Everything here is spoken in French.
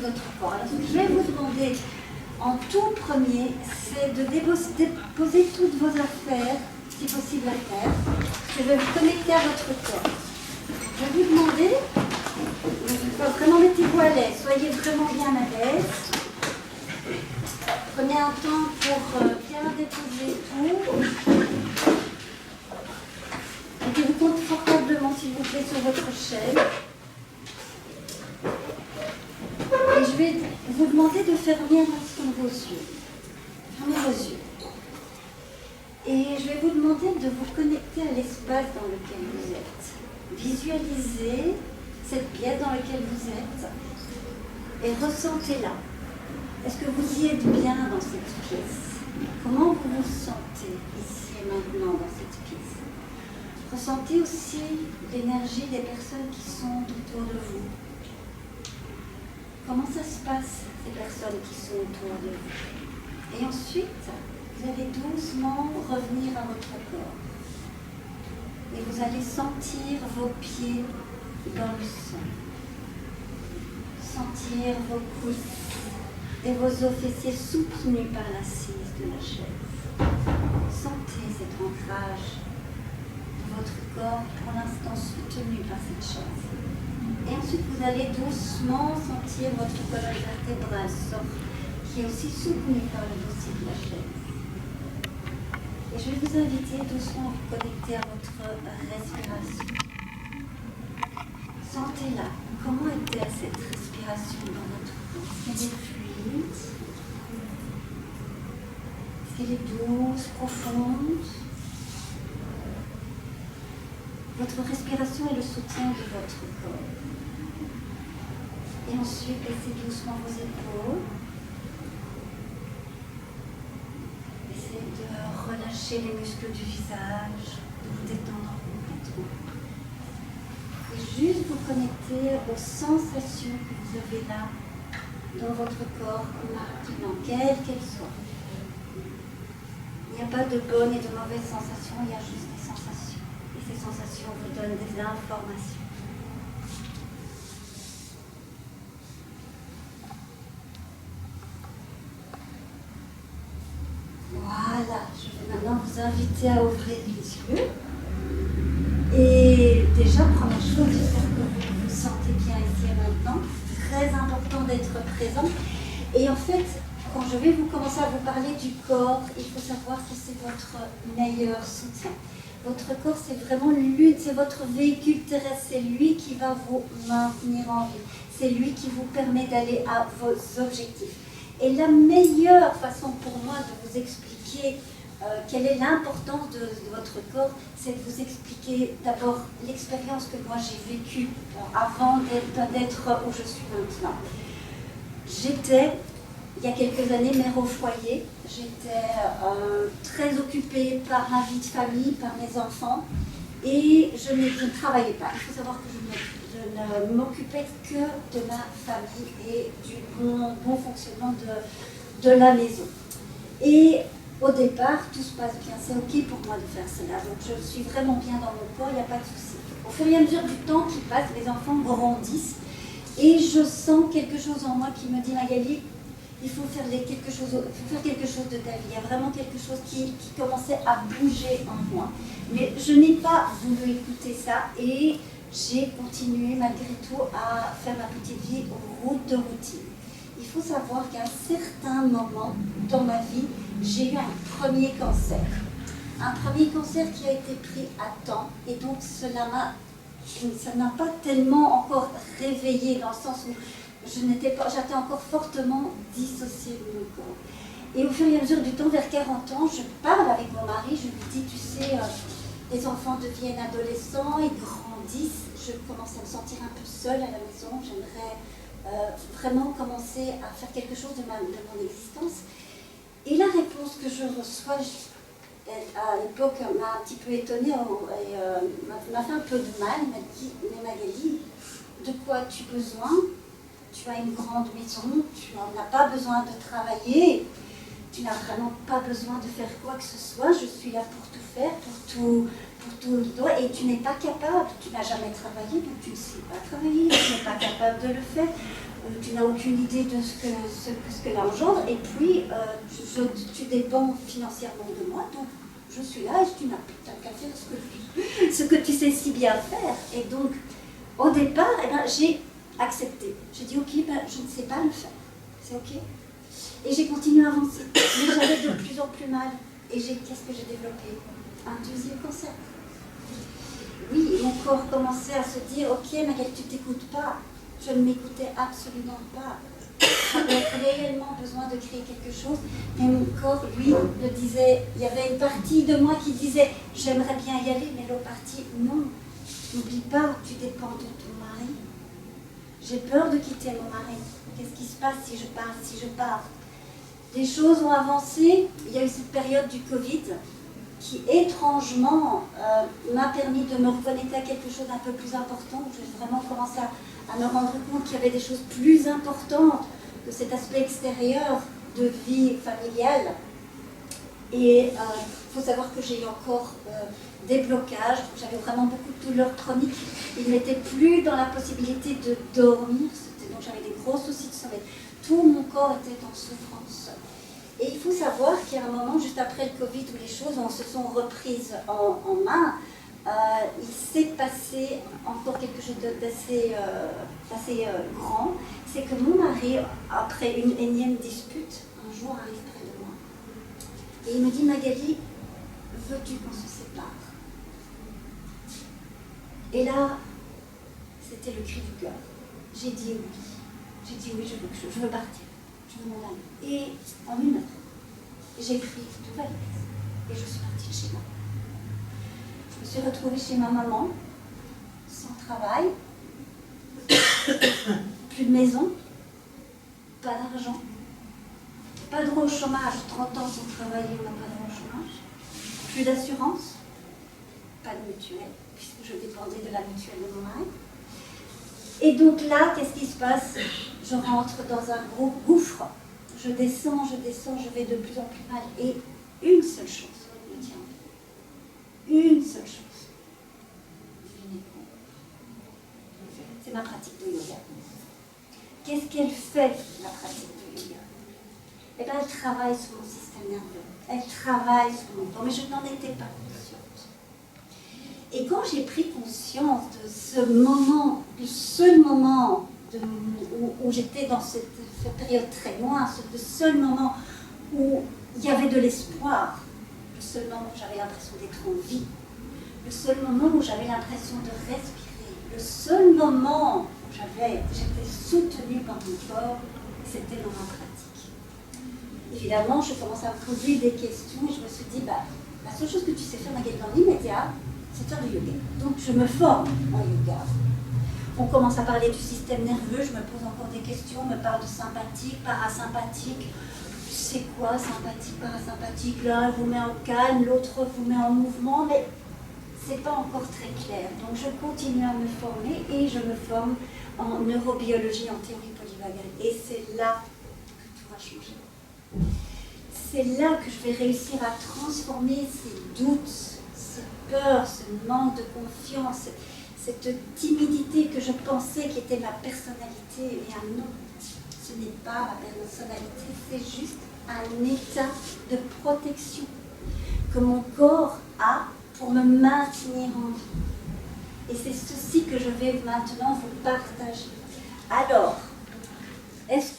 votre corps. Alors, ce que je vais vous demander en tout premier, c'est de déposer toutes vos affaires, si possible à terre. Je vais vous connecter à votre corps. Je vais vous demander, vraiment mettez-vous à l'aise, soyez vraiment bien à l'aise. Prenez un temps pour bien déposer tout. Mettez-vous confortablement, s'il vous plaît, sur votre chaise. Et je vais vous demander de fermer un instant vos yeux. Fermez vos yeux. Et je vais vous demander de vous connecter à l'espace dans lequel vous êtes. Visualisez cette pièce dans laquelle vous êtes et ressentez-la. Est-ce que vous y êtes bien dans cette pièce? Comment vous vous sentez ici et maintenant dans cette pièce? Ressentez aussi l'énergie des personnes qui sont autour de vous. Comment ça se passe, ces personnes qui sont autour de vous? Et ensuite, vous allez doucement revenir à votre corps. Et vous allez sentir vos pieds dans le sol. Sentir vos cuisses et vos os fessiers soutenus par l'assise de la chaise. Sentez cet ancrage de votre corps pour l'instant soutenu par cette chaise. Et ensuite vous allez doucement sentir votre colonne vertébrale qui est aussi soutenue par le dossier de la chaise. Et je vais vous inviter doucement à vous connecter à votre respiration. Sentez-la. Comment était cette respiration dans votre corps? Est-ce qu'elle est fluide? Est-ce qu'elle est douce, profonde? Votre respiration est le soutien de votre corps. Et ensuite, laissez doucement vos épaules. Essayez de relâcher les muscles du visage, de vous détendre complètement. Et juste vous connecter aux sensations que vous avez là dans votre corps maintenant, quelles qu'elles soient. Il n'y a pas de bonnes et de mauvaises sensations, il y a juste des sensations. Et ces sensations vous donnent des informations. Voilà, je vais maintenant vous inviter à ouvrir les yeux. Et déjà, première chose, j'espère que vous vous sentez bien ici et maintenant. Très important d'être présent. Et en fait, quand je vais commencer à vous parler du corps, il faut savoir que c'est votre meilleur soutien. Votre corps, c'est vraiment c'est votre véhicule terrestre, c'est lui qui va vous maintenir en vie. C'est lui qui vous permet d'aller à vos objectifs. Et la meilleure façon pour moi de vous expliquer quelle est l'importance de votre corps, c'est de vous expliquer d'abord l'expérience que moi j'ai vécue avant d'être où je suis maintenant. J'étais, il y a quelques années, mère au foyer. J'étais très occupée par ma vie de famille, par mes enfants, et je ne travaillais pas. Il faut savoir que je ne m'occupais que de ma famille et du bon fonctionnement de la maison. Et au départ, tout se passe bien, c'est ok pour moi de faire cela, donc je suis vraiment bien dans mon corps, il n'y a pas de souci. Au fur et à mesure du temps qui passe, mes enfants grandissent et je sens quelque chose en moi qui me dit, Magali, il faut faire quelque chose de ta vie. Il y a vraiment quelque chose qui commençait à bouger en moi. Mais je n'ai pas voulu écouter ça et j'ai continué malgré tout à faire ma petite vie route de routine. Il faut savoir qu'à un certain moment dans ma vie, j'ai eu un premier cancer. Un premier cancer qui a été pris à temps et donc ça n'a pas tellement encore réveillé dans le sens où j'étais encore fortement dissociée de mon corps. Et au fur et à mesure du temps, vers 40 ans, je parle avec mon mari, je lui dis, tu sais, les enfants deviennent adolescents, ils grandissent, je commence à me sentir un peu seule à la maison, j'aimerais vraiment commencer à faire quelque chose de mon existence. Et la réponse que je reçois, à l'époque, m'a un petit peu étonnée et m'a fait un peu de mal. Il m'a dit, mais Magali, de quoi as-tu besoin? Tu as une grande maison, tu n'en as pas besoin de travailler, tu n'as vraiment pas besoin de faire quoi que ce soit, je suis là pour tout faire, et tu n'es pas capable, tu n'as jamais travaillé, donc tu ne sais pas travailler, tu n'es pas capable de le faire. tu n'as aucune idée de ce que l'on engendre, et puis tu dépends financièrement de moi, donc je suis là et tu n'as qu'à faire ce que tu sais si bien faire. Et donc, au départ, eh ben, j'ai accepté. J'ai dit, ok, ben, je ne sais pas le faire, c'est ok. Et j'ai continué à avancer, mais j'avais de plus en plus mal. Et qu'est-ce que j'ai développé? Un deuxième concept. Oui, mon corps commençait à se dire, ok, Magali, tu t'écoutes pas. Je ne m'écoutais absolument pas. J'avais réellement besoin de créer quelque chose, mais mon corps, lui, me disait, il y avait une partie de moi qui disait, j'aimerais bien y aller, mais l'autre partie, non, n'oublie pas, tu dépends de ton mari. J'ai peur de quitter mon mari. Qu'est-ce qui se passe si je pars? Des choses ont avancé. Il y a eu cette période du Covid qui, étrangement, m'a permis de me reconnecter à quelque chose d'un peu plus important, où j'ai vraiment commencé à me rendre compte qu'il y avait des choses plus importantes que cet aspect extérieur de vie familiale. Et il faut savoir que j'ai eu encore des blocages, j'avais vraiment beaucoup de douleurs chroniques. Il n'était plus dans la possibilité de dormir, donc j'avais des gros soucis de sommeil. Tout mon corps était en souffrance. Et il faut savoir qu'il y a un moment, juste après le Covid, où les choses se sont reprises en main, il s'est passé encore quelque chose d'assez grand. C'est que mon mari, après une énième dispute, un jour arrive près de moi. Et il me dit, Magali, veux-tu qu'on se sépare? Et là, c'était le cri du cœur. J'ai dit oui. J'ai dit oui, je veux partir. Je veux m'en aller. Et en une heure, j'ai pris toute valise et je suis partie de chez moi. Je me suis retrouvée chez ma maman, sans travail, plus de maison, pas d'argent, pas de droit au chômage, 30 ans sans travailler, on n'a pas de droit au chômage, plus d'assurance, pas de mutuelle, puisque je dépendais de la mutuelle de mon mari. Et donc là, qu'est-ce qui se passe? Je rentre dans un gros gouffre. Je descends, je vais de plus en plus mal. Et une seule chose me tient. Une seule chose. C'est ma pratique de yoga. Qu'est-ce qu'elle fait, la pratique de yoga? Eh bien, elle travaille sur mon système nerveux. Elle travaille sur mon corps. Mais je n'en étais pas consciente. Et quand j'ai pris conscience de ce moment, du seul moment où j'étais dans cette période très loin, le seul moment où il y avait de l'espoir, le seul moment où j'avais l'impression d'être en vie, le seul moment où j'avais l'impression de respirer, le seul moment où j'étais soutenue par mon corps, c'était dans ma pratique. Évidemment, je commençais à me poser des questions et je me suis dit, la seule chose que tu sais faire dans l'immédiat, c'est faire du yoga. Donc je me forme en yoga. On commence à parler du système nerveux, je me pose encore des questions, on me parle de sympathique, parasympathique. C'est quoi sympathique, parasympathique? L'un vous met en calme, l'autre vous met en mouvement, mais c'est pas encore très clair. Donc je continue à me former et je me forme en neurobiologie, en théorie polyvagale. Et c'est là que tout va changer. C'est là que je vais réussir à transformer ces doutes, ces peurs, ce manque de confiance, cette timidité que je pensais qui était ma personnalité. Et non, ce n'est pas ma personnalité, c'est juste un état de protection que mon corps a pour me maintenir en vie. Et c'est ceci que je vais maintenant vous partager. Alors, est-ce